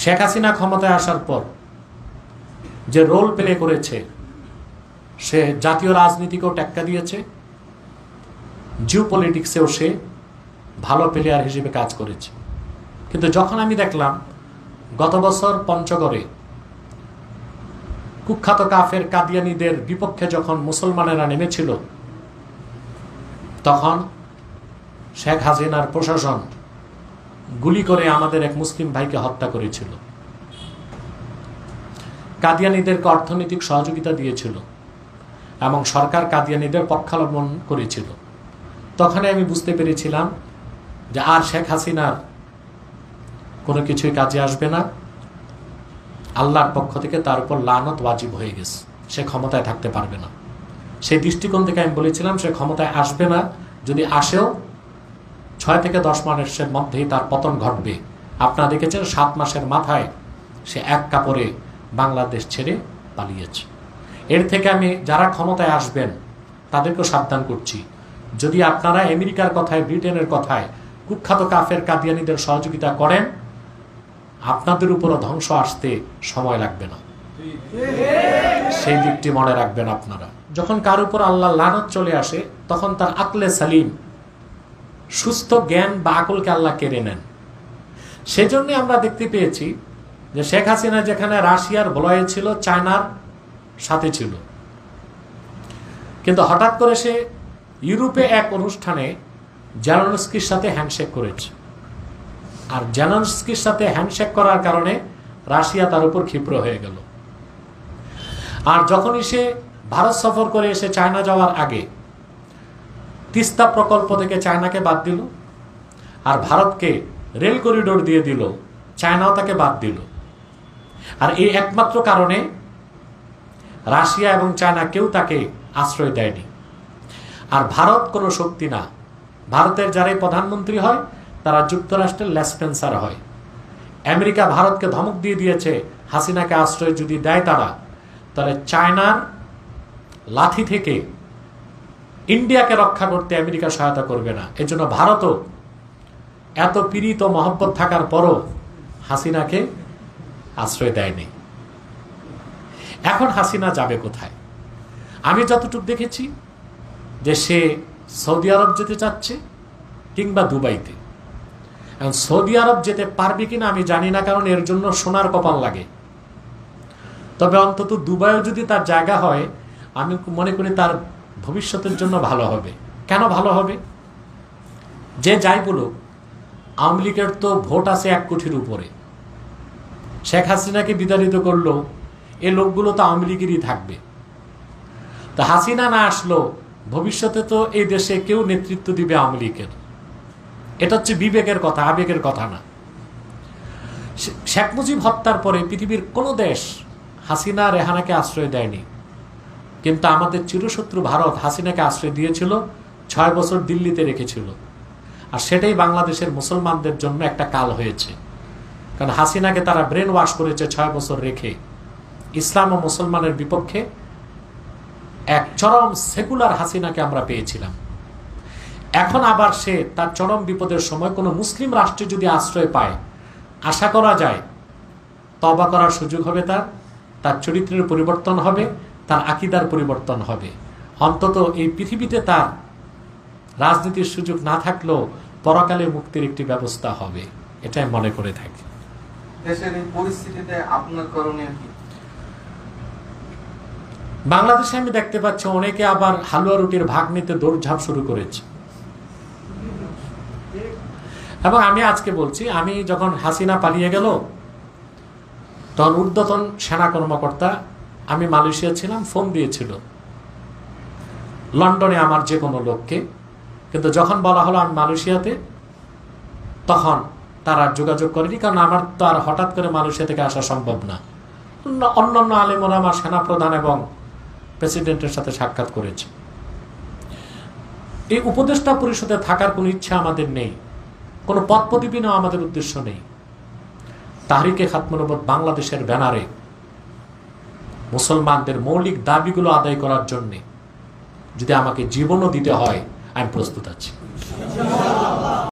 শেখ হাসিনা ক্ষমতায় আসার পর যে রোল প্লে করেছে, সে জাতীয় রাজনীতিকেও টেক্কা দিয়েছে, জিও পলিটিক্সেও সে ভালো প্লেয়ার হিসেবে কাজ করেছে। কিন্তু যখন আমি দেখলাম গত বছর পঞ্চগড়ে কুখ্যাত কাফের কাদিয়ানীদের বিপক্ষে যখন মুসলমানেরা নেমেছিল, তখন শেখ হাসিনার প্রশাসন গুলি করে আমাদের এক মুসলিম ভাইকে হত্যা করেছিল, কাদিয়ানীদেরকে অর্থনৈতিক সহযোগিতা দিয়েছিল এবং সরকার কাদিয়ানীদের পক্ষাবলম্বন করেছিল। তখন আমি বুঝতে পেরেছিলাম যে আর শেখ হাসিনার কোনো কিছুই কাজে আসবে না, আল্লাহর পক্ষ থেকে তার উপর লানত ওয়াজিব হয়ে গেছে, সে ক্ষমতায় থাকতে পারবে না। সেই দৃষ্টিকোণ থেকে আমি বলেছিলাম সে ক্ষমতায় আসবে না, যদি আসেও 6 থেকে 10 মাসের মধ্যেই তার পতন ঘটবে। আপনারা দেখেছেন 7 মাসের মাথায় সে এক কাপড়ে বাংলাদেশ ছেড়ে পালিয়েছে। এর থেকে আমি যারা ক্ষমতায় আসবেন তাদেরকেও সাবধান করছি, যদি আপনারা আমেরিকার কথায়, ব্রিটেনের কথায় কুখ্যাত কাফের কাদিয়ানীদের সহযোগিতা করেন, আপনাদের উপরও ধ্বংস আসতে সময় লাগবে না। সেই দিকটি মনে রাখবেন আপনারা। যখন কার উপর আল্লাহ লানত চলে আসে, তখন তার আকলে সালিম, সুস্থ জ্ঞান বা আকলকে আল্লাহ কেড়ে নেন। সেজন্য আমরা দেখতে পেয়েছি যে শেখ হাসিনা যেখানে রাশিয়ার বলয়ে ছিল, চায়নার সাথে ছিল, কিন্তু হঠাৎ করে সে ইউরোপে এক অনুষ্ঠানে জেলেনস্কির সাথে হ্যান্ডশেক করেছে। আর জেলেনস্কির সাথে হ্যান্ডশেক করার কারণে রাশিয়া তার উপর ক্ষিপ্র হয়ে গেল। আর যখনই সে ভারত সফর করে এসে চায়না যাওয়ার আগে তিস্তা প্রকল্প থেকে চায়নাকে বাদ দিল, আর ভারতকে রেল করিডোর দিয়ে দিল, চায়নাও তাকে বাদ দিল। আর এই একমাত্র কারণে রাশিয়া এবং চায়না কেউ তাকে আশ্রয় দেয়নি। আর ভারত কোনো শক্তি না, ভারতের যারাই প্রধানমন্ত্রী হয় তারা যুক্তরাষ্ট্রের লেসপেন্সার হয়। আমেরিকা ভারতকে ধমক দিয়ে দিয়েছে, হাসিনাকে আশ্রয় যদি দেয় তারা, তাহলে চায়নার লাথি থেকে ইন্ডিয়াকে রক্ষা করতে আমেরিকা সহায়তা করবে না। এজন্য ভারতও এত পীড়িত মহব্বত থাকার পরও হাসিনাকে আশ্রয় দেয়নি। এখন হাসিনা যাবে কোথায়? আমি যতটুকু দেখেছি যে সে সৌদি আরব যেতে চাচ্ছে কিংবা দুবাইতে। এখন সৌদি আরব যেতে পারবে কিনা আমি জানি না, কারণ এর জন্য সোনার কপাল লাগে। তবে অন্তত দুবাইও যদি তার জায়গা হয়, আমি মনে করি তার ভবিষ্যতের জন্য ভালো হবে। কেন ভালো হবে? যে যাই বলুক, আওয়ামী লীগের তো ভোট আছে 1 কোটির উপরে। শেখ হাসিনাকে বিতাড়িত করলো, এ লোকগুলো তো আওয়ামী লীগেরই থাকবে। তা হাসিনা না আসলো, ভবিষ্যতে তো এই দেশে কেউ নেতৃত্ব দিবে আওয়ামী লীগের। এটা হচ্ছে বিবেকের কথা, আবেগের কথা না। শেখ মুজিব হত্যার পরে পৃথিবীর কোনো দেশ হাসিনা রেহানাকে আশ্রয় দেয়নি, কিন্তু আমাদের চিরশত্রু ভারত হাসিনাকে আশ্রয় দিয়েছিল, 6 বছর দিল্লিতে রেখেছিল। আর সেটাই বাংলাদেশের মুসলমানদের জন্য একটা কাল হয়েছে, কারণ হাসিনাকে তারা ব্রেন ওয়াশ করেছে 6 বছর রেখে। ইসলাম ও মুসলমানের বিপক্ষে এক চরম সেকুলার হাসিনাকে আমরা পেয়েছিলাম। এখন আবার সে তার চরম বিপদের সময় কোনো মুসলিম রাষ্ট্রে যদি আশ্রয় পায়, আশা করা যায় তওবা করার সুযোগ হবে, তার চরিত্রের পরিবর্তন হবে, তার আকীদার পরিবর্তন হবে। অন্তত এই পৃথিবীতে তার রাজনীতির সুযোগ না থাকলেও পরকালে মুক্তির একটি ব্যবস্থা হবে, এটাই মনে করে থাকি। দেশের এই পরিস্থিতিতে আপনার করণীয় কি? বাংলাদেশে আমি দেখতে পাচ্ছি অনেকে আবার হালুয়া রুটির ভাগ নিতে দৌড়ঝাঁপ শুরু করেছে। এবং আমি আজকে বলছি, আমি যখন হাসিনা পালিয়ে গেল, তখন ঊর্ধ্বতন সেনা কর্মকর্তা, আমি মালয়েশিয়া ছিলাম, ফোন দিয়েছিল লন্ডনে আমার যে কোনো লোককে, কিন্তু যখন বলা হলো আমি মালয়েশিয়াতে, তখন তারা যোগাযোগ করেনি, কারণ আমার তো আর হঠাৎ করে মালয়েশিয়া থেকে আসা সম্ভব না। অন্যান্য আলেমরা আমার সেনাপ্রধান এবং প্রেসিডেন্টের সাথে সাক্ষাৎ করেছে। এই উপদেষ্টা পরিষদে থাকার কোনো ইচ্ছা আমাদের নেই, কোনো পদ প্রদীপনও আমাদের উদ্দেশ্য নেই। তাহরিকে খাতমুন নবুওয়াত বাংলাদেশের ব্যানারে মুসলমানদের মৌলিক দাবিগুলো আদায় করার জন্য যদি আমাকে জীবনও দিতে হয়, আমি প্রস্তুত আছি।